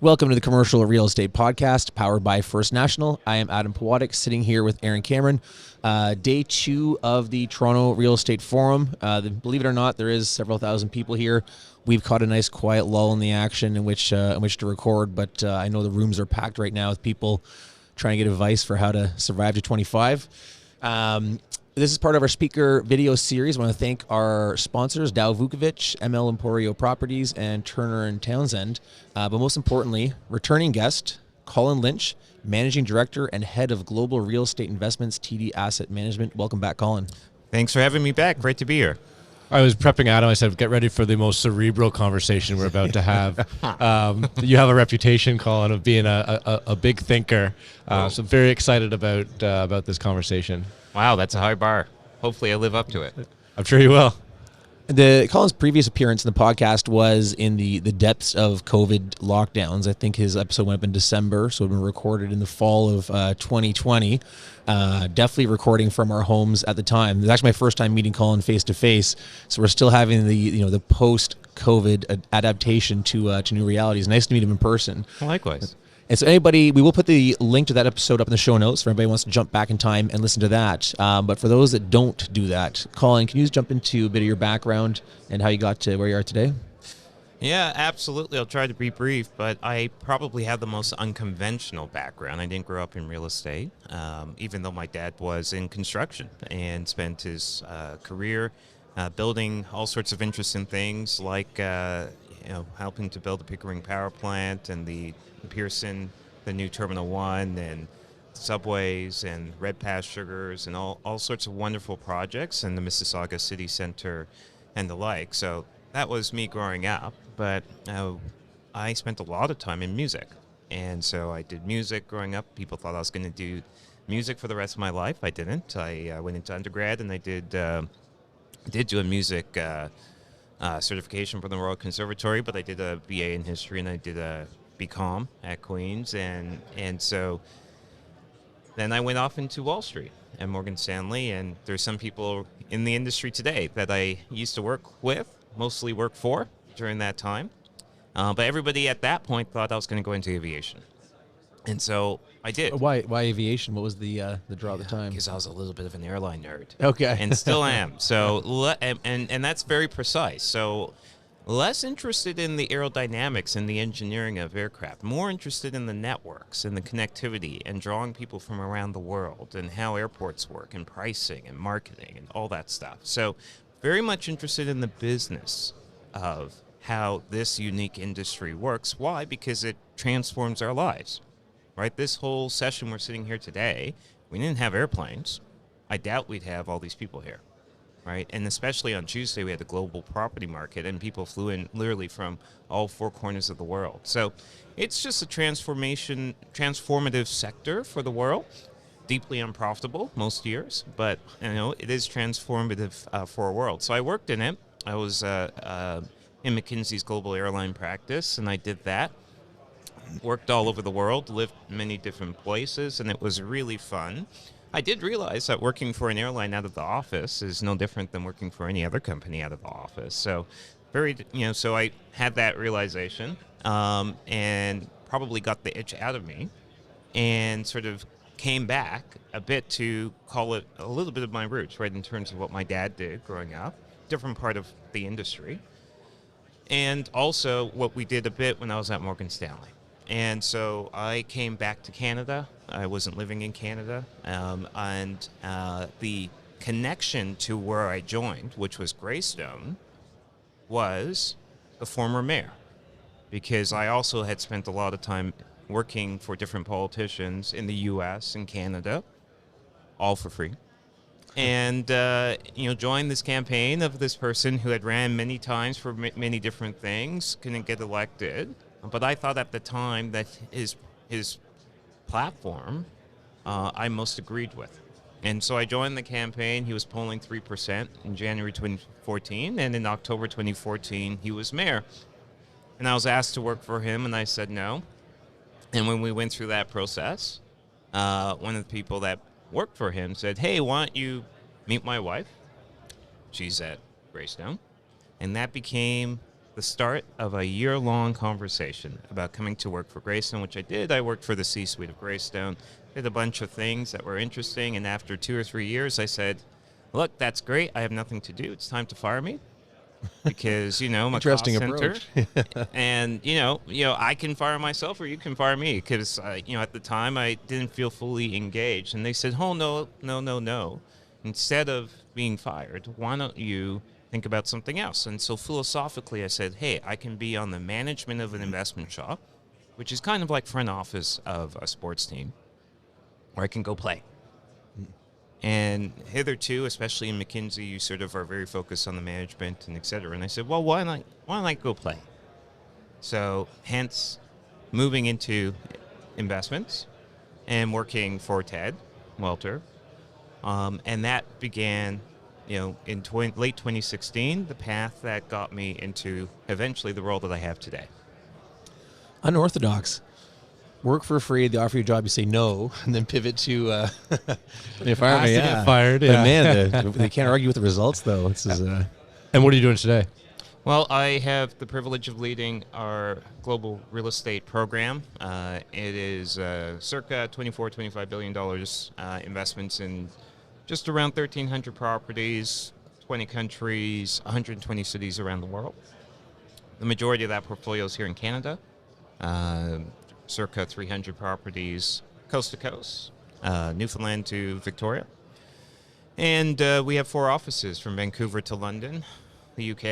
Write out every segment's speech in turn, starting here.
Welcome to the Commercial Real Estate Podcast, powered by First National. I am Adam Pawatic, sitting here with Aaron Cameron. Day 2 of the Toronto Real Estate Forum. Believe it or not, there is several thousand people here. We've caught a nice quiet lull in the action in which to record, but I know the rooms are packed right now with people trying to get advice for how to survive to 25. This is part of our speaker video series. I want to thank our sponsors, Dow Vukovic, ML Emporio Properties, and Turner and Townsend. But most importantly, returning guest, Colin Lynch, Managing Director and Head of Global Real Estate Investments, TD Asset Management. Welcome back, Colin. Thanks for having me back. Great to be here. I was prepping Adam. I said, get ready for the most cerebral conversation we're about to have. You have a reputation, Colin, of being a big thinker. So I'm very excited about this conversation. Wow, that's a high bar. Hopefully I live up to it. I'm sure you will. Colin's previous appearance in the podcast was in the depths of COVID lockdowns. I think his episode went up in December, so it had been recorded in the fall of 2020. Definitely recording from our homes at the time. It was actually my first time meeting Colin face to face, so we're still having the post-COVID adaptation to new realities. Nice to meet him in person. Likewise. And so we will put the link to that episode up in the show notes for anybody who wants to jump back in time and listen to that. But for those that don't do that, Colin, can you just jump into a bit of your background and how you got to where you are today? Yeah, absolutely. I'll try to be brief, but I probably have the most unconventional background. I didn't grow up in real estate, even though my dad was in construction and spent his career building all sorts of interesting things like helping to build the Pickering Power Plant and the Pearson, the new Terminal 1, and subways and Red Pass Sugars and all sorts of wonderful projects in the Mississauga City Center and the like. So that was me growing up, but I spent a lot of time in music. And so I did music growing up. People thought I was going to do music for the rest of my life. I didn't. I went into undergrad and I did do a music certification from the Royal Conservatory, but I did a BA in history and I did a BCom at Queen's, and so then I went off into Wall Street and Morgan Stanley, and there's some people in the industry today that I used to work with, mostly work for during that time, but everybody at that point thought I was going to go into aviation, and so I did. Why aviation? What was the draw at the time? Because I was a little bit of an airline nerd. Okay. And still am. So and that's very precise. So less interested in the aerodynamics and the engineering of aircraft, more interested in the networks and the connectivity and drawing people from around the world and how airports work and pricing and marketing and all that stuff. So very much interested in the business of how this unique industry works. Why? Because it transforms our lives, right? This whole session we're sitting here today, we didn't have airplanes. I doubt we'd have all these people here. Right, and especially on Tuesday, we had the global property market, and people flew in literally from all four corners of the world. So it's just a transformative sector for the world, deeply unprofitable most years, but it is transformative for our world. So I worked in it. I was in McKinsey's global airline practice, and I did that. Worked all over the world, lived in many different places, and it was really fun. I did realize that working for an airline out of the office is no different than working for any other company out of the office. So so I had that realization and probably got the itch out of me and sort of came back a bit to call it a little bit of my roots, right, in terms of what my dad did growing up, different part of the industry, and also what we did a bit when I was at Morgan Stanley. And so I came back to Canada. I wasn't living in Canada. And the connection to where I joined, which was Greystone, was the former mayor. Because I also had spent a lot of time working for different politicians in the U.S. and Canada, all for free. And, joined this campaign of this person who had ran many times for many different things, couldn't get elected. But I thought at the time that his platform I most agreed with. And so I joined the campaign. He was polling 3% in January 2014, and in October 2014, he was mayor. And I was asked to work for him, and I said no. And when we went through that process, one of the people that worked for him said, hey, why don't you meet my wife? She's at Greystone. And that became the start of a year-long conversation about coming to work for Greystone, which I did. I worked for the C-suite of Greystone, did a bunch of things that were interesting, and after 2 or 3 years, I said, look, that's great. I have nothing to do. It's time to fire me. Because, I'm a Interesting cost center, approach. and I can fire myself or you can fire me, because at the time I didn't feel fully engaged. And they said, oh, no. Instead of being fired, why don't you think about something else? And so philosophically I said, hey, I can be on the management of an investment shop, which is kind of like front office of a sports team, or I can go play. And hitherto, especially in McKinsey, you sort of are very focused on the management and et cetera. And I said, well, why don't I go play? So hence moving into investments and working for Ted Welter. And that began, in late 2016, the path that got me into eventually the role that I have today. Unorthodox. Work for free, they offer you a job, you say no, and then pivot to they fire me, get fired, But yeah. man, they can't argue with the results, though. This is And what are you doing today? Well, I have the privilege of leading our global real estate program. It is circa $24-25 billion investments in just around 1,300 properties, 20 countries, 120 cities around the world. The majority of that portfolio is here in Canada. Circa 300 properties coast to coast, Newfoundland to Victoria. And we have 4 offices from Vancouver to London, the UK,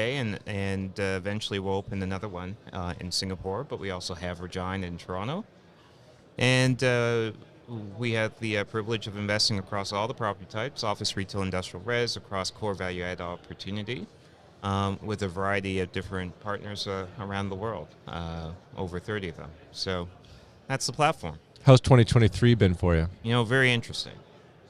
and eventually we'll open another one in Singapore, but we also have Regina in Toronto. And we have the privilege of investing across all the property types, office, retail, industrial, res, across core value-add opportunity, with a variety of different partners around the world, over 30 of them. So that's the platform. How's 2023 been for you? Very interesting.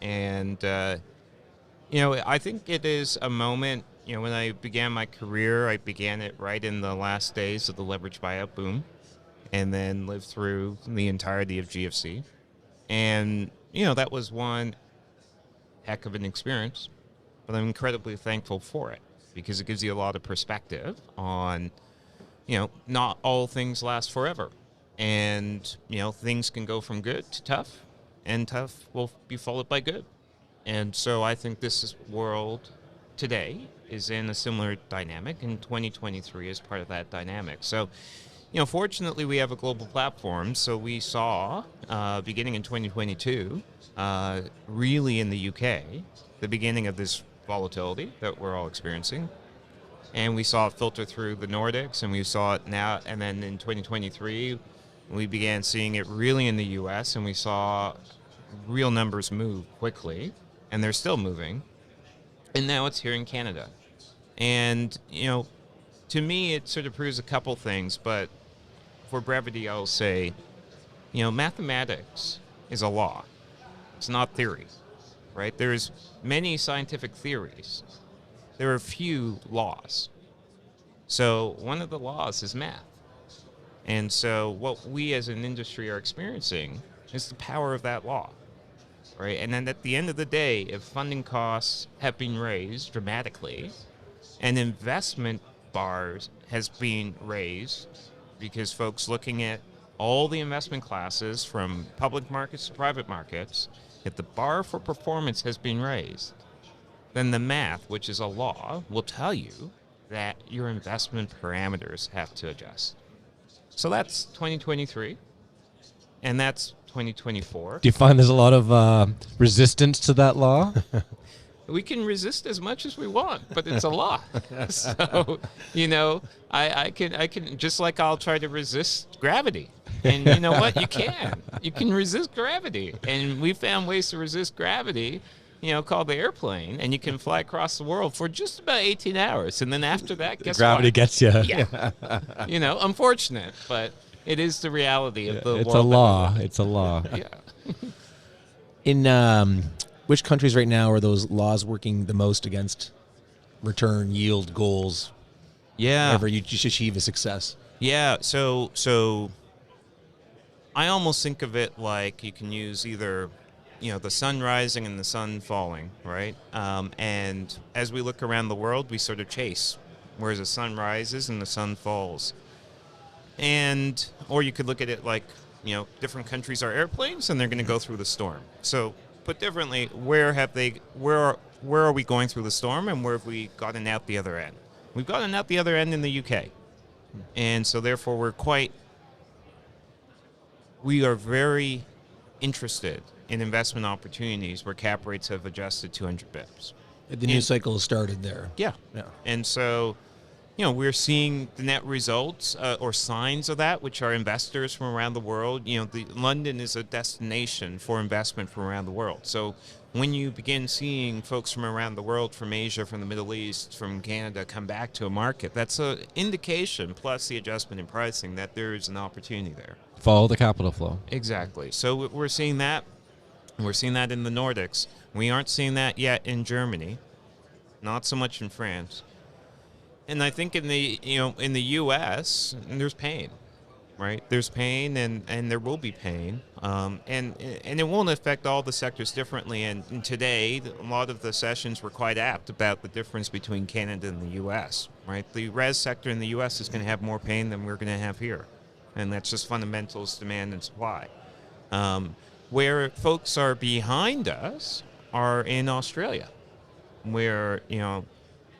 And, I think it is a moment, when I began my career, I began it right in the last days of the leveraged buyout boom, and then lived through the entirety of GFC. And, that was one heck of an experience, but I'm incredibly thankful for it, because it gives you a lot of perspective on, not all things last forever. And, things can go from good to tough, and tough will be followed by good. And so I think this world today is in a similar dynamic, and 2023 is part of that dynamic. So, fortunately we have a global platform. So we saw, beginning in 2022, really in the UK, the beginning of this volatility that we're all experiencing. And we saw it filter through the Nordics, and we saw it now, and then in 2023, we began seeing it really in the U.S., and we saw real numbers move quickly, and they're still moving. And now it's here in Canada. And, to me, it sort of proves a couple things, but for brevity, I'll say, mathematics is a law. It's not theory, right? There's many scientific theories. There are few laws. So one of the laws is math. And so what we as an industry are experiencing is the power of that law, right? And then at the end of the day, if funding costs have been raised dramatically and investment bars has been raised because folks looking at all the investment classes from public markets to private markets, if the bar for performance has been raised, then the math, which is a law, will tell you that your investment parameters have to adjust. So that's 2023, and that's 2024. Do you find there's a lot of resistance to that law? We can resist as much as we want, but it's a law. So, I can just like I'll try to resist gravity. And you know what? You can resist gravity. And we found ways to resist gravity, called the airplane, and you can fly across the world for just about 18 hours. And then after that, guess Gravity what? gets you. Yeah. Unfortunate, but it is the reality of the world. It's a law. It's a law. Yeah. in which countries right now are those laws working the most against return yield goals? Yeah. Whenever you achieve a success. Yeah. So I almost think of it like you can use either, the sun rising and the sun falling, right? And as we look around the world, we sort of chase where the sun rises and the sun falls. And, or you could look at it like, different countries are airplanes and they're going to go through the storm. So, put differently, where are we going through the storm and where have we gotten out the other end? We've gotten out the other end in the UK. And so therefore we are very interested in investment opportunities where cap rates have adjusted 200 bips. The new cycle has started there. Yeah. And so, we're seeing the net results or signs of that, which are investors from around the world. London is a destination for investment from around the world. So when you begin seeing folks from around the world, from Asia, from the Middle East, from Canada, come back to a market, that's an indication, plus the adjustment in pricing, that there is an opportunity there. Follow the capital flow. Exactly. So we're seeing that. We're seeing that in the Nordics. We aren't seeing that yet in Germany. Not so much in France. And I think in the U.S. there's pain, right? There's pain, and there will be pain, and it won't affect all the sectors differently. And today, a lot of the sessions were quite apt about the difference between Canada and the U.S. Right? The res sector in the U.S. is going to have more pain than we're going to have here, and that's just fundamentals, demand and supply. Where folks are behind us are in Australia, where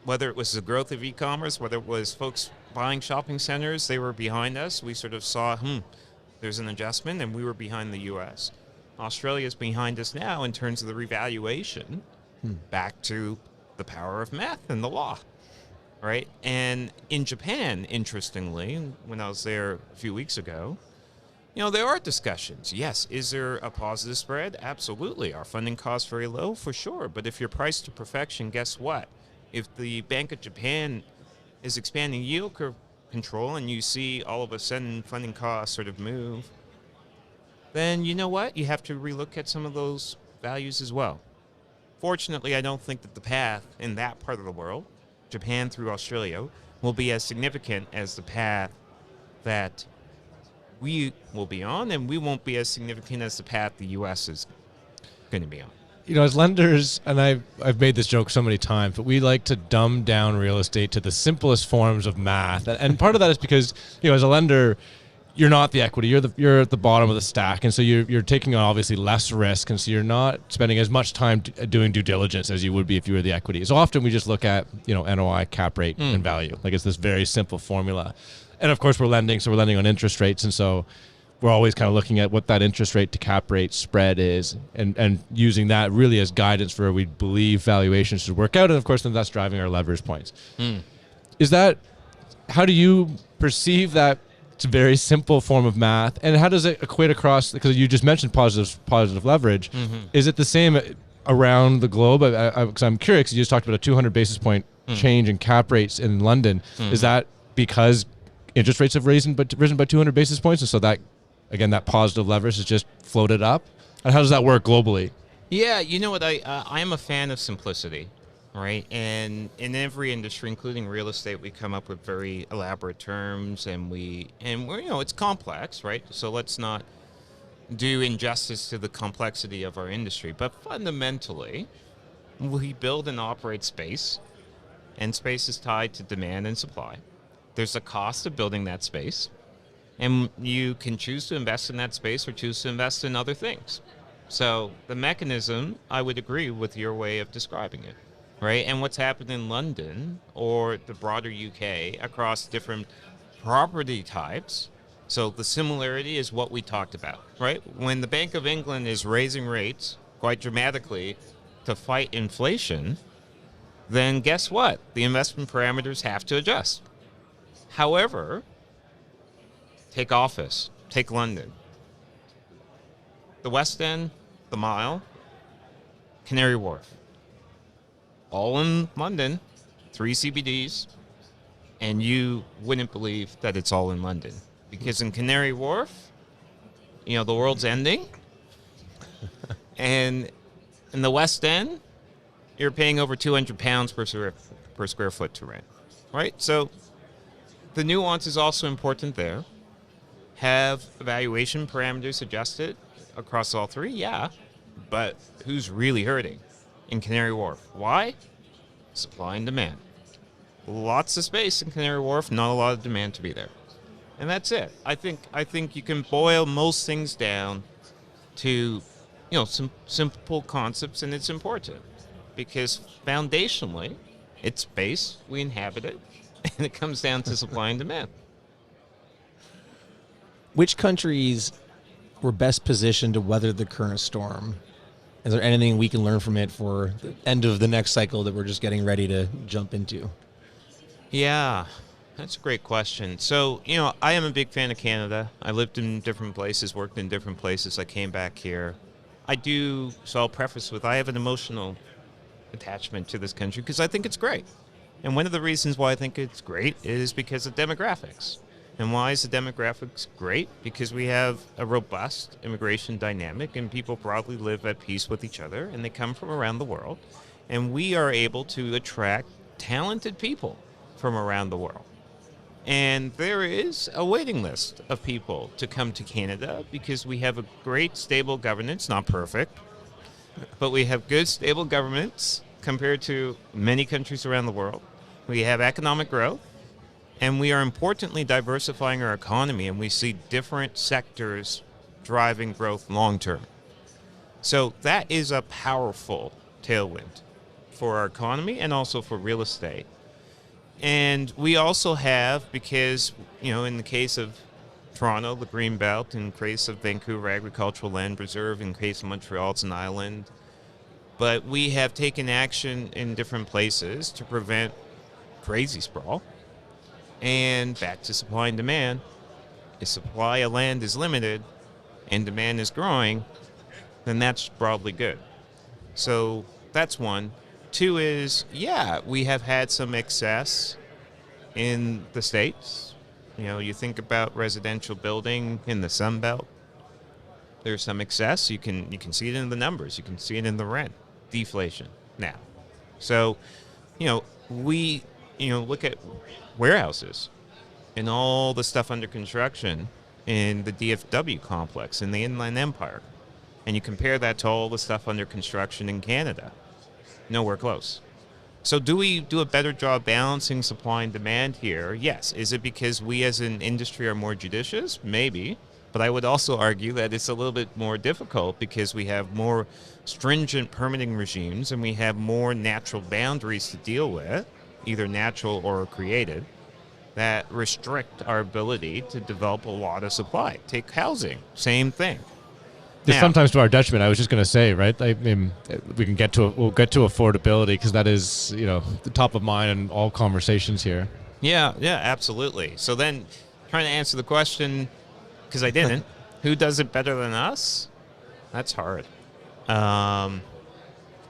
whether it was the growth of e-commerce, whether it was folks buying shopping centers, they were behind us. We sort of saw, there's an adjustment, and we were behind the U.S. Australia is behind us now in terms of the revaluation back to the power of math and the law, right? And in Japan, interestingly, when I was there a few weeks ago, there are discussions. Yes, is there a positive spread? Absolutely. Are funding costs very low? For sure. But if you're priced to perfection, guess what? If the Bank of Japan is expanding yield curve control and you see all of a sudden funding costs sort of move, then you know what? You have to relook at some of those values as well. Fortunately, I don't think that the path in that part of the world, Japan through Australia, will be as significant as the path that we will be on, and we won't be as significant as the path the U.S. is going to be on. As lenders, and I've made this joke so many times, but we like to dumb down real estate to the simplest forms of math. And part of that is because, as a lender, you're not the equity. You're at the bottom of the stack, and so you're taking on obviously less risk, and so you're not spending as much time doing due diligence as you would be if you were the equity. So often we just look at NOI, cap rate, and value. Like it's this very simple formula. And of course we're lending, so we're lending on interest rates, and so we're always kind of looking at what that interest rate to cap rate spread is and using that really as guidance for where we believe valuations should work out. And of course, then that's driving our leverage points. How do you perceive that? It's a very simple form of math. And how does it equate across, because you just mentioned positive leverage. Is it the same around the globe? Because I'm curious, because you just talked about a 200 basis point change in cap rates in London. Is that because interest rates have risen by 200 basis points? And so that, again, that positive leverage is just floated up? And how does that work globally? Yeah, you know what? I am a fan of simplicity, right? And in every industry, including real estate, we come up with very elaborate terms, and we're it's complex, right? So let's not do injustice to the complexity of our industry. But fundamentally, we build and operate space, and space is tied to demand and supply. There's a cost of building that space. And you can choose to invest in that space or choose to invest in other things. So the mechanism, I would agree with your way of describing it, right? And what's happened in London or the broader UK across different property types. So the similarity is what we talked about, right? When the Bank of England is raising rates quite dramatically to fight inflation, then guess what? The investment parameters have to adjust. However, take office, take London. The West End, the Mile, Canary Wharf. All in London, 3 CBDs, and you wouldn't believe that it's all in London. Because in Canary Wharf, the world's ending. And in the West End, you're paying over £200 per square foot to rent, right? So the nuance is also important there. Have valuation parameters adjusted across all three? Yeah. But who's really hurting in Canary Wharf? Why? Supply and demand. lots of space in Canary Wharf, not a lot of demand to be there. And that's it. I think you can boil most things down to, some simple concepts, and it's important because foundationally, it's space, we inhabit it, and it comes down to supply and demand. Which countries were best positioned to weather the current storm? Is there anything we can learn from it for the end of the next cycle that we're just getting ready to jump into? Yeah, that's a great question. So, I am a big fan of Canada. I lived in different places, worked in different places. I came back here. So I'll preface with I have an emotional attachment to this country because I think it's great. And one of the reasons why I think it's great is because of demographics. And why is the demographics great? Because we have a robust immigration dynamic and people broadly live at peace with each other and they come from around the world. And we are able to attract talented people from around the world. And there is a waiting list of people to come to Canada because we have a great stable governance, not perfect, but we have good stable governments compared to many countries around the world. We have economic growth. And we are importantly diversifying our economy, and we see different sectors driving growth long term. So that is a powerful tailwind for our economy and also for real estate. And we also have, because, in the case of Toronto, the Greenbelt, in the case of Vancouver, Agricultural Land Reserve, in the case of Montreal, it's an island. But we have taken action in different places to prevent crazy sprawl. And back to supply and demand, if supply of land is limited and demand is growing, then that's broadly good. So that's one. Two is, we have had some excess in the States. You think about residential building in the Sun Belt. There's some excess. You can see it in the numbers. You can see it in the rent deflation now. So, we look at warehouses and all the stuff under construction in the DFW complex in the Inland Empire. And you compare that to all the stuff under construction in Canada. Nowhere close. So do we do a better job balancing supply and demand here? Yes. Is it because we as an industry are more judicious? Maybe. But I would also argue that it's a little bit more difficult because we have more stringent permitting regimes and we have more natural boundaries to deal with, either natural or created, that restrict our ability to develop a lot of supply. Take housing, same thing. Just sometimes to our detriment. I was just going to say, right? I mean, we'll get to affordability because that is, the top of mind in all conversations here. Yeah, absolutely. So then, trying to answer the question, because I didn't, who does it better than us? That's hard. Well,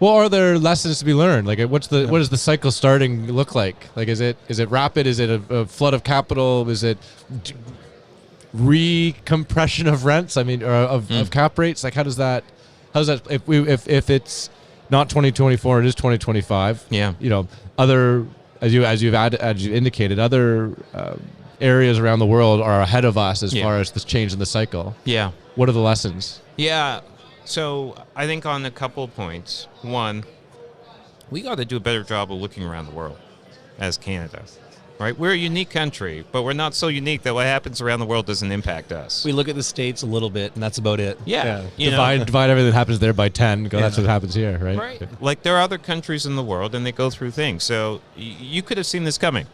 are there lessons to be learned? Like, what does the cycle starting look like? Like, is it rapid? Is it a flood of capital? Is it recompression of rents? I mean, or of cap rates? Like, how's that? If it's not 2024, it is 2025. Yeah. Other as you indicated, other areas around the world are ahead of us as far as this change in the cycle. Yeah. What are the lessons? Yeah. So I think on a couple of points. One, we got to do a better job of looking around the world as Canada, right? We're a unique country, but we're not so unique that what happens around the world doesn't impact us. We look at the States a little bit, and that's about it. Yeah. Divide everything that happens there by 10. That's what happens here, right? Right. Like there are other countries in the world, and they go through things. So you could have seen this coming,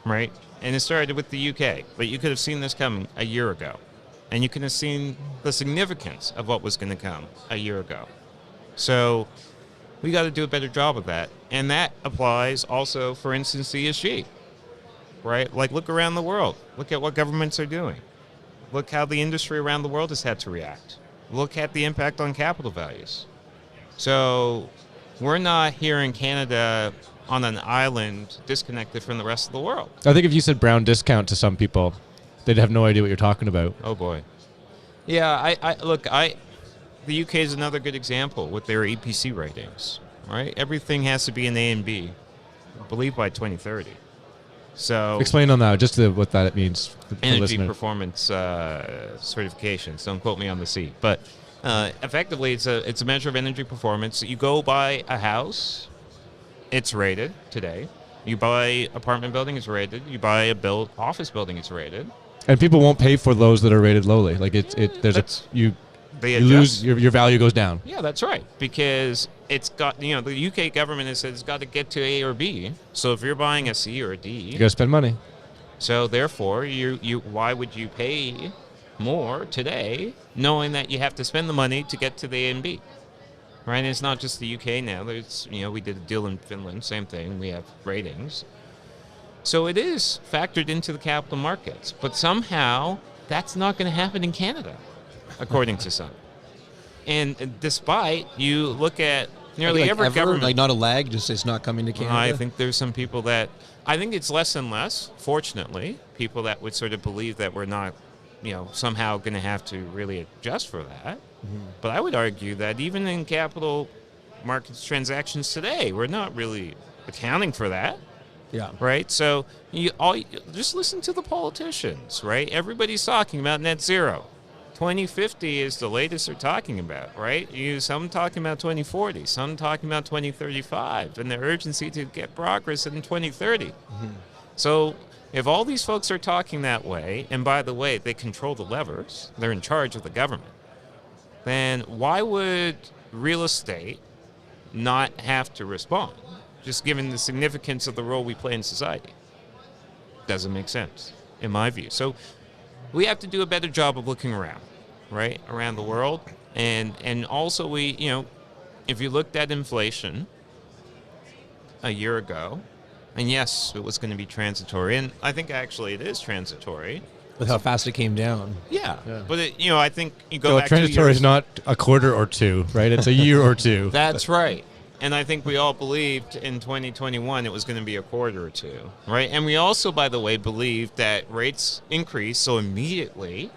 right? And it started with the UK, but you could have seen this coming a year ago. And you could have seen the significance of what was going to come a year ago. So we got to do a better job of that. And that applies also, for instance, to ESG, right? Like look around the world. Look at what governments are doing. Look how the industry around the world has had to react. Look at the impact on capital values. So we're not here in Canada on an island disconnected from the rest of the world. I think if you said brown discount to some people, they'd have no idea what you're talking about. Oh boy. Yeah, the UK is another good example with their EPC ratings, right? Everything has to be an A and B, I believe by 2030. So explain on that, just what that means. Energy performance certifications. Don't quote me on the C, but effectively, it's a measure of energy performance. You go buy a house, it's rated today. You buy apartment building, it's rated. You buy a office building, it's rated. And people won't pay for those that are rated lowly. Like you lose your value goes down. Yeah, that's right. Because it's got, the UK government has said it's got to get to A or B. So if you're buying a C or a D, You got to spend money. so therefore why would you pay more today knowing that you have to spend the money to get to the A and B? Right? And it's not just the UK now. There's, we did a deal in Finland, same thing. We have ratings. So it is factored into the capital markets, but somehow that's not going to happen in Canada, according to some. And despite you look at nearly every government, like not a lag, just it's not coming to Canada. I think there's some people that I think it's less and less. Fortunately, people that would sort of believe that we're not, somehow going to have to really adjust for that. Mm-hmm. But I would argue that even in capital markets transactions today, we're not really accounting for that. Yeah. Right. So just listen to the politicians. Right. Everybody's talking about net zero. 2050 is the latest they're talking about. Right. Some talking about 2040. Some talking about 2035, and the urgency to get progress in 2030. Mm-hmm. So if all these folks are talking that way, and by the way, they control the levers, they're in charge of the government, then why would real estate not have to respond? Just given the significance of the role we play in society. Doesn't make sense, in my view. So we have to do a better job of looking around, right, around the world. And also if you looked at inflation a year ago, and yes, it was going to be transitory, and I think actually it is transitory. With how fast it came down. Yeah. But, I think you go back transitory 2 years. Is not a quarter or two, right? It's a year or two. That's right. And I think we all believed in 2021 it was going to be a quarter or two, right? And we also, by the way, believed that rates increase, so immediately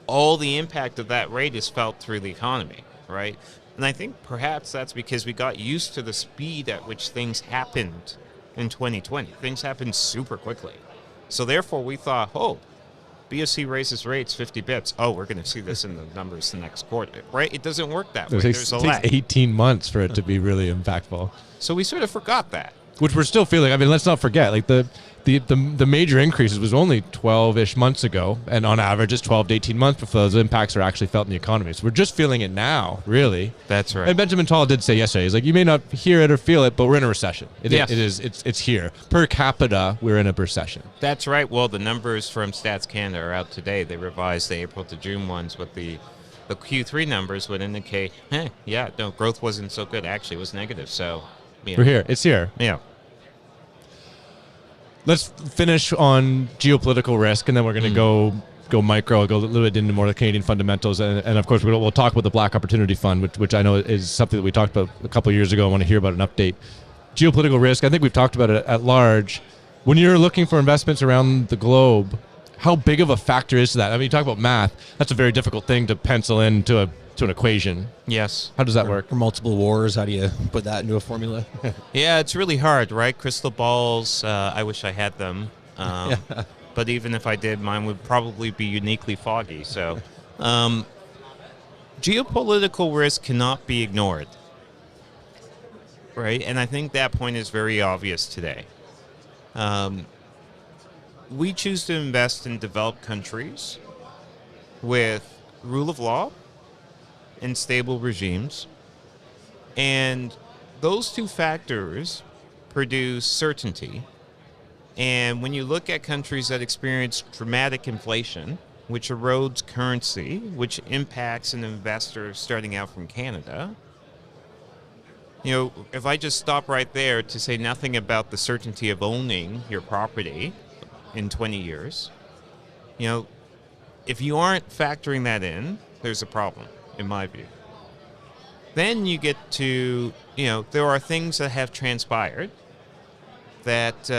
all the impact of that rate is felt through the economy, right? And I think perhaps that's because we got used to the speed at which things happened in 2020. Things happened super quickly. So therefore we thought, BOC raises rates 50 bips. We're going to see this in the numbers the next quarter, right? It doesn't work that way. There's a lag. It takes 18 months for it to be really impactful. So we sort of forgot that. Which we're still feeling. I mean, let's not forget, like the major increases was only 12-ish months ago, and on average it's 12 to 18 months before those impacts are actually felt in the economy. So we're just feeling it now, really. That's right. And Benjamin Tall did say yesterday, he's like, you may not hear it or feel it, but we're in a recession. It's here. Per capita, we're in a recession. That's right. Well, the numbers from Stats Canada are out today. They revised the April to June ones, but the Q3 numbers would indicate, growth wasn't so good. Actually, it was negative. So we're here. It's here. Yeah. Let's finish on geopolitical risk, and then we're going to go micro, go a little bit into more of the Canadian fundamentals, and of course we'll talk about the Black Opportunity Fund, which I know is something that we talked about a couple of years ago. I want to hear about an update. Geopolitical risk, I think we've talked about it at large. When you're looking for investments around the globe, how big of a factor is that? I mean, you talk about math. That's a very difficult thing to pencil into an equation. Yes. How does that work? For multiple wars, how do you put that into a formula? Yeah, it's really hard, right? Crystal balls, I wish I had them. But even if I did, mine would probably be uniquely foggy. So geopolitical risk cannot be ignored, right? And I think that point is very obvious today. We choose to invest in developed countries with rule of law and stable regimes. And those two factors produce certainty. And when you look at countries that experience dramatic inflation, which erodes currency, which impacts an investor starting out from Canada, if I just stop right there to say nothing about the certainty of owning your property in 20 years, if you aren't factoring that in, there's a problem, in my view. Then you get to, there are things that have transpired that,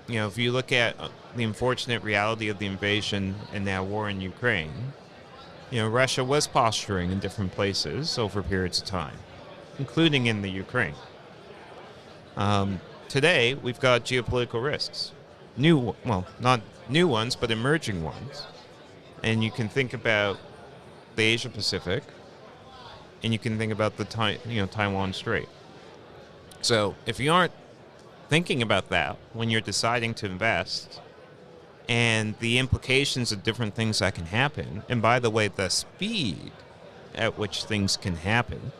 if you look at the unfortunate reality of the invasion and now war in Ukraine, Russia was posturing in different places over periods of time, including in the Ukraine. Today, we've got geopolitical risks. Not new ones, but emerging ones. And you can think about the Asia Pacific, and you can think about the Taiwan Strait. So if you aren't thinking about that when you're deciding to invest and the implications of different things that can happen, and by the way, the speed at which things can happen,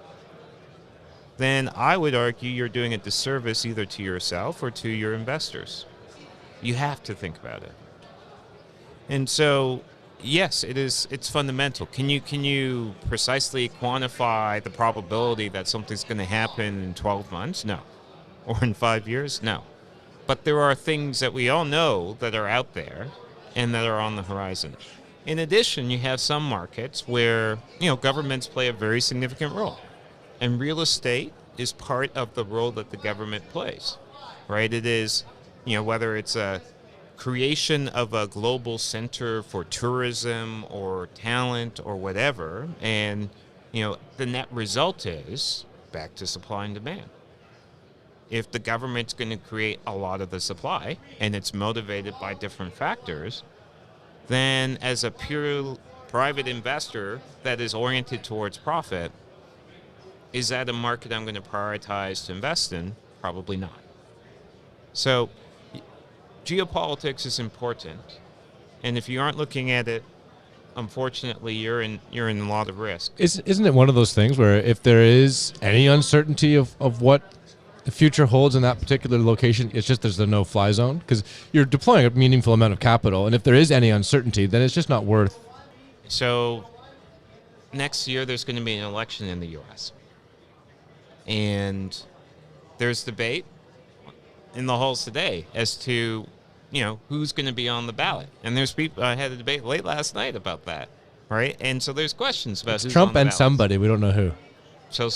then I would argue you're doing a disservice either to yourself or to your investors. You have to think about it. And so, yes, it's fundamental. Can you precisely quantify the probability that something's going to happen in 12 months? No. Or in 5 years? No. But there are things that we all know that are out there and that are on the horizon. In addition, you have some markets where, governments play a very significant role. And real estate is part of the role that the government plays, right? It is, whether it's a creation of a global center for tourism or talent or whatever, and, the net result is back to supply and demand. If the government's going to create a lot of the supply and it's motivated by different factors, then as a pure private investor that is oriented towards profit, is that a market I'm going to prioritize to invest in? Probably not. So geopolitics is important. And if you aren't looking at it, unfortunately, you're in a lot of risk. Isn't it one of those things where if there is any uncertainty of what the future holds in that particular location, it's just there's a no-fly zone? Because you're deploying a meaningful amount of capital, and if there is any uncertainty, then it's just not worth. So next year there's going to be an election in the U.S. And there's debate in the halls today as to, who's going to be on the ballot. And there's people, I had a debate late last night about that, right? And so there's questions about who's Trump on the and ballot. somebody, we don't know who. So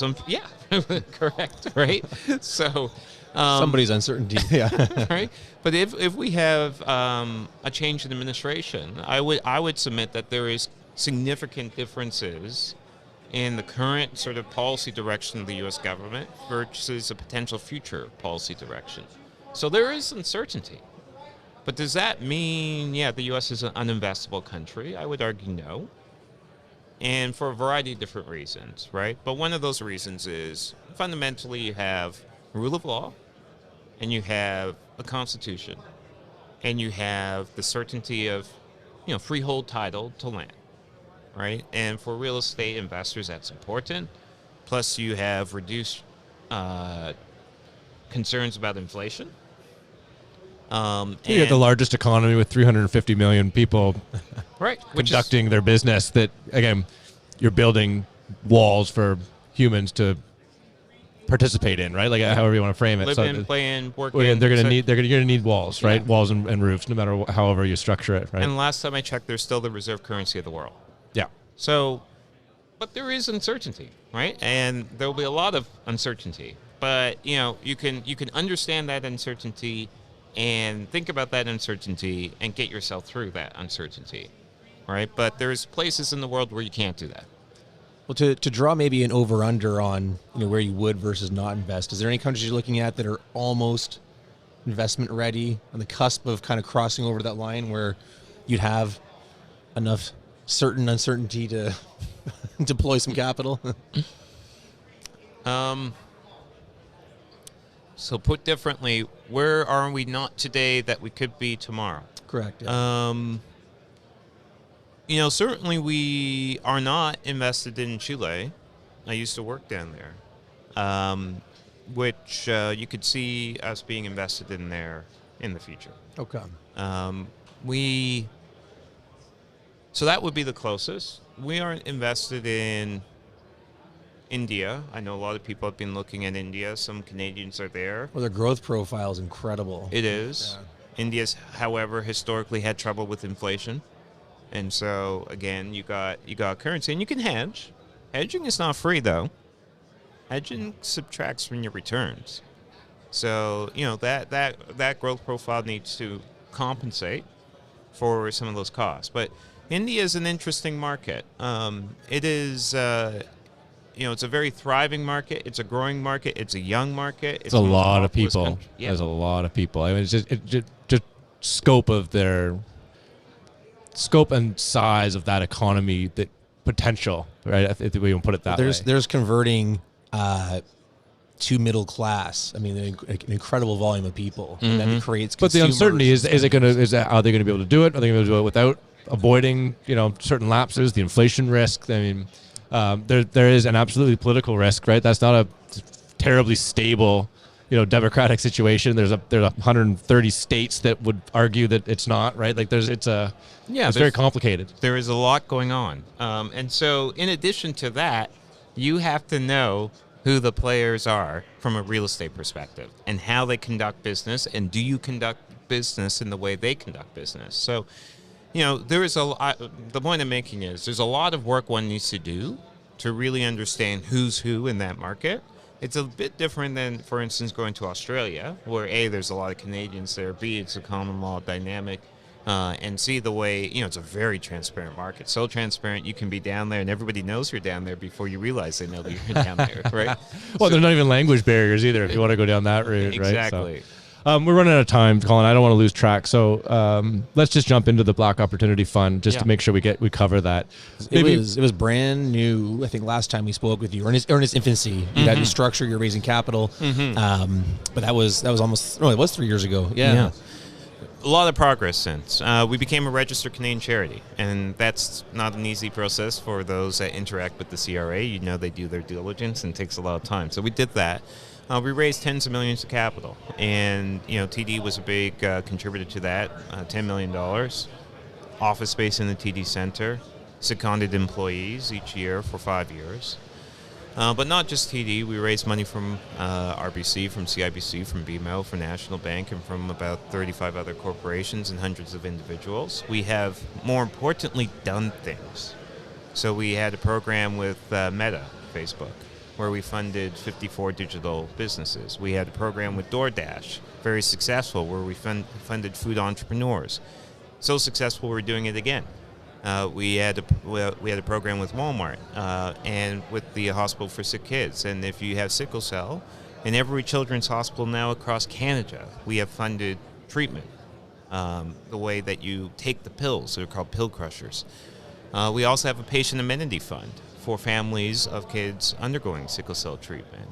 correct, right? So Somebody's uncertainty. Yeah. right. But if we have a change in administration, I would submit that there is significant differences in the current sort of policy direction of the U.S. government versus a potential future policy direction. So there is uncertainty. But does that mean, the U.S. is an uninvestable country? I would argue no. And for a variety of different reasons, right? But one of those reasons is fundamentally you have rule of law, and you have a constitution, and you have the certainty of, freehold title to land, right? And for real estate investors, that's important. Plus, you have reduced concerns about inflation. You have the largest economy with 350 million people right, conducting their business. That again, you're building walls for humans to participate in, right? Like however you want to frame it. Live so in, play in, work well, yeah, in. they're gonna need walls, right? Yeah. Walls and roofs, no matter however you structure it, right? And last time I checked, they're still the reserve currency of the world. Yeah. So, but there is uncertainty, right? And there will be a lot of uncertainty. But you can understand that uncertainty and think about that uncertainty and get yourself through that uncertainty, right? But there's places in the world where you can't do that. Well, to draw maybe an over-under on where you would versus not invest, is there any countries you're looking at that are almost investment ready, on the cusp of kind of crossing over that line where you'd have enough uncertainty to deploy some capital? So put differently, where are we not today that we could be tomorrow? Correct. Yeah. Certainly we are not invested in Chile. I used to work down there, which you could see us being invested in there in the future. Okay. So that would be the closest. We aren't invested in India. I know a lot of people have been looking at India. Some Canadians are there. Well, their growth profile is incredible. It is. Yeah. India's, however, historically had trouble with inflation. And so, again, you got currency, and you can hedge. Hedging is not free, though. Hedging subtracts from your returns. So, that growth profile needs to compensate for some of those costs. But India is an interesting market. It is, it's a very thriving market. It's a growing market. It's a young market. It's a lot of people. Yeah. There's a lot of people. I mean, it's just scope of their scope and size of that economy, that potential, right? If we even put it that way. There's converting to middle class. I mean, an incredible volume of people, and then it creates. But the uncertainty is are they going to be able to do it? Are they going to be able to do it without avoiding, certain lapses, the inflation risk? I mean, there is an absolutely political risk, right? That's not a terribly stable, democratic situation. There's 130 states that would argue that it's not, right? Like it's very complicated. There is a lot going on. And so in addition to that, you have to know who the players are from a real estate perspective and how they conduct business, and do you conduct business in the way they conduct business. So, there is the point I'm making is there's a lot of work one needs to do to really understand who's who in that market. It's a bit different than, for instance, going to Australia, where A, there's a lot of Canadians there, B, it's a common law dynamic, and C, the way, it's a very transparent market. So transparent, you can be down there and everybody knows you're down there before you realize they know that you're down there, right? Well, there's not even language barriers either if you want to go down that route, right? Exactly. So, we're running out of time, Colin. I don't want to lose track. So let's just jump into the Black Opportunity Fund just to make sure we cover that. It was brand new. I think last time we spoke with you, or in its infancy, you had to structure your raising capital. But that was almost, it was 3 years ago. Yeah. A lot of progress since. We became a registered Canadian charity, and that's not an easy process for those that interact with the CRA. They do their diligence, and it takes a lot of time. So we did that. We raised tens of millions of capital, and TD was a big contributor to that. $10 million, office space in the TD Center, seconded employees each year for 5 years. But not just TD. We raised money from RBC, from CIBC, from BMO, from National Bank, and from about 35 other corporations and hundreds of individuals. We have, more importantly, done things. So we had a program with Meta, Facebook, where we funded 54 digital businesses. We had a program with DoorDash, very successful, where we funded food entrepreneurs. So successful, we're doing it again. We had a program with Walmart and with the Hospital for Sick Kids. And if you have sickle cell, in every children's hospital now across Canada, we have funded treatment. The way that you take the pills, they're called pill crushers. We also have a patient amenity fund for families of kids undergoing sickle cell treatment.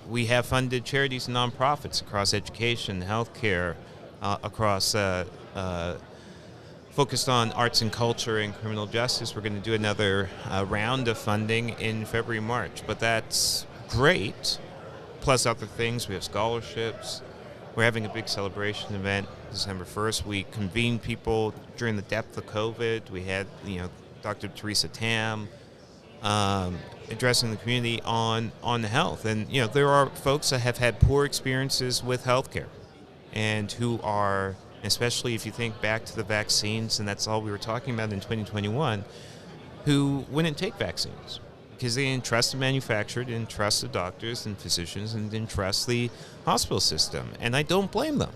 We have funded charities and nonprofits across education, healthcare, across focused on arts and culture and criminal justice. We're going to do another round of funding in February, March, but that's great. Plus other things, we have scholarships. We're having a big celebration event December 1st. We convened people during the depth of COVID. We had, Dr. Teresa Tam addressing the community on health. And, there are folks that have had poor experiences with healthcare and who are, especially if you think back to the vaccines, and that's all we were talking about in 2021, who wouldn't take vaccines because they didn't trust the manufacturer, didn't trust the doctors and physicians, and didn't trust the hospital system. And I don't blame them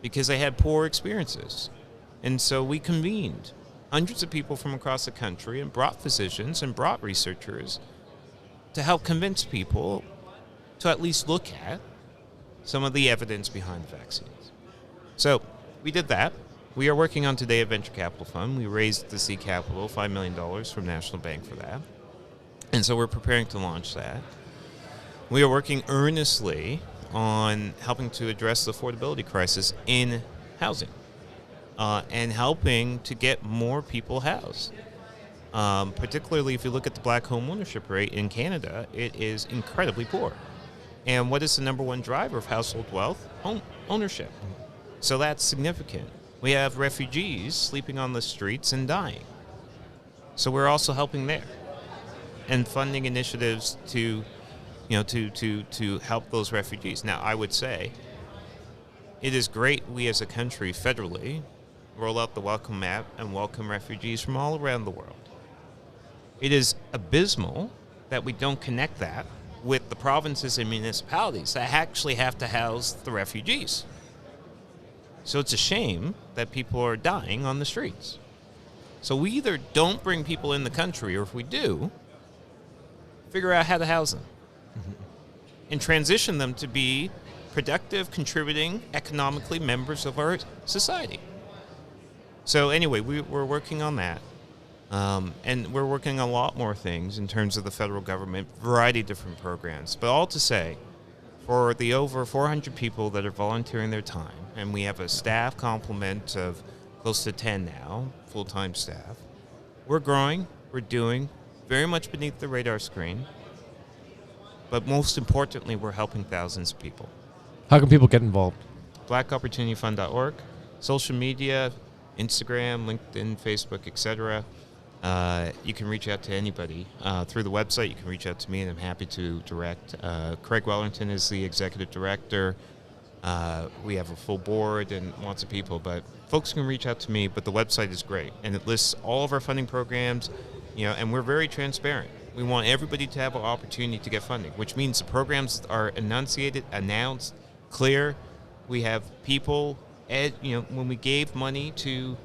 because they had poor experiences. And so we convened hundreds of people from across the country and brought physicians and brought researchers to help convince people to at least look at some of the evidence behind the vaccines. So we did that. We are working on today a venture capital fund. We raised the seed capital, $5 million from National Bank for that. And so we're preparing to launch that. We are working earnestly on helping to address the affordability crisis in housing and helping to get more people housed. Particularly if you look at the black home ownership rate in Canada, it is incredibly poor. And what is the number one driver of household wealth? Home ownership. So that's significant. We have refugees sleeping on the streets and dying. So we're also helping there and funding initiatives to help those refugees. Now, I would say it is great we as a country federally roll out the welcome map and welcome refugees from all around the world. It is abysmal that we don't connect that with the provinces and municipalities that actually have to house the refugees. So it's a shame that people are dying on the streets. So we either don't bring people in the country, or if we do, figure out how to house them and transition them to be productive, contributing, economically members of our society. So anyway, we're working on that. And we're working on a lot more things in terms of the federal government, variety of different programs. But all to say, for the over 400 people that are volunteering their time, and we have a staff complement of close to 10 now, full-time staff. We're growing, we're doing very much beneath the radar screen, but most importantly, we're helping thousands of people. How can people get involved? blackopportunityfund.org, social media, Instagram, LinkedIn, Facebook, etc. You can reach out to anybody. Through the website, you can reach out to me, and I'm happy to direct. Craig Wellington is the executive director. We have a full board and lots of people, but folks can reach out to me, but the website is great, and it lists all of our funding programs, and we're very transparent. We want everybody to have an opportunity to get funding, which means the programs are enunciated, announced, clear. We have people, when we gave money to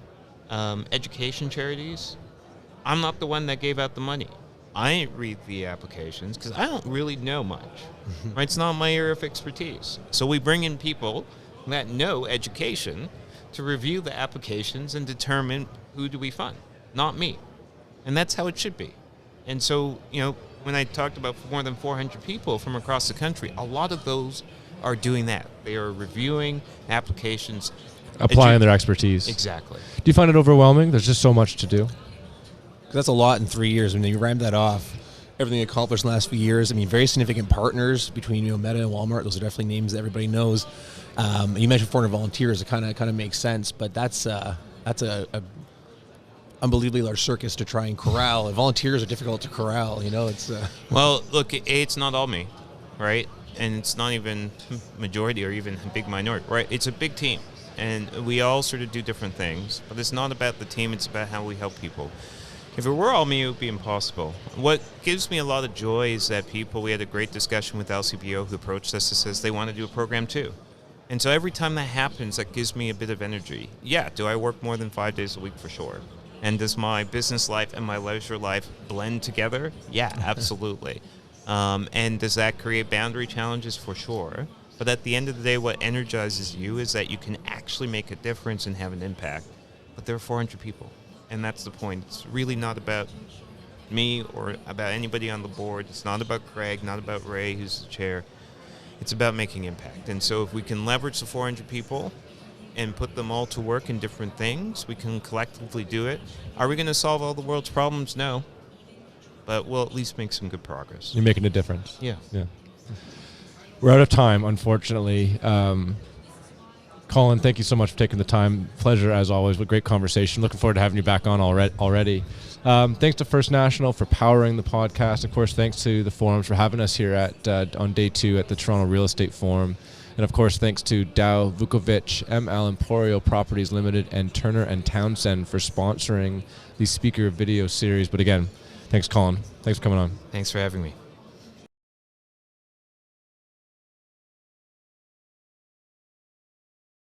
education charities, I'm not the one that gave out the money. I didn't read the applications because I don't really know much. Right? It's not my area of expertise. So we bring in people that know education to review the applications and determine who do we fund, not me. And that's how it should be. And so, when I talked about more than 400 people from across the country, a lot of those are doing that. They are reviewing applications. Applying their expertise. Exactly. Do you find it overwhelming? There's just so much to do. That's a lot in 3 years. I mean, you rammed that off. Everything accomplished in the last few years. I mean, very significant partners between Meta and Walmart. Those are definitely names that everybody knows. You mentioned 400 volunteers. It kind of makes sense, but that's a unbelievably large circus to try and corral. And volunteers are difficult to corral. It's. Well, look, it's not all me, right? And it's not even majority or even a big minority, right? It's a big team, and we all sort of do different things. But it's not about the team; it's about how we help people. If it were all me, it would be impossible. What gives me a lot of joy is that we had a great discussion with LCBO who approached us and says they want to do a program too. And so every time that happens, that gives me a bit of energy. Yeah, do I work more than 5 days a week? For sure. And does my business life and my leisure life blend together? Yeah, absolutely. And does that create boundary challenges? For sure. But at the end of the day, what energizes you is that you can actually make a difference and have an impact. But there are 400 people. And that's the point. It's really not about me or about anybody on the board. It's not about Craig, not about Ray, who's the chair. It's about making impact. And so if we can leverage the 400 people and put them all to work in different things, we can collectively do it. Are we going to solve all the world's problems? No. But we'll at least make some good progress. You're making a difference. Yeah. We're out of time, unfortunately. Colin, thank you so much for taking the time. Pleasure, as always. What great conversation. Looking forward to having you back on already. Thanks to First National for powering the podcast. Of course, thanks to the forums for having us here on day 2 at the Toronto Real Estate Forum. And, of course, thanks to Dow Vukovic, ML Emporio Properties Limited, and Turner & Townsend for sponsoring the speaker video series. But, again, thanks, Colin. Thanks for coming on. Thanks for having me.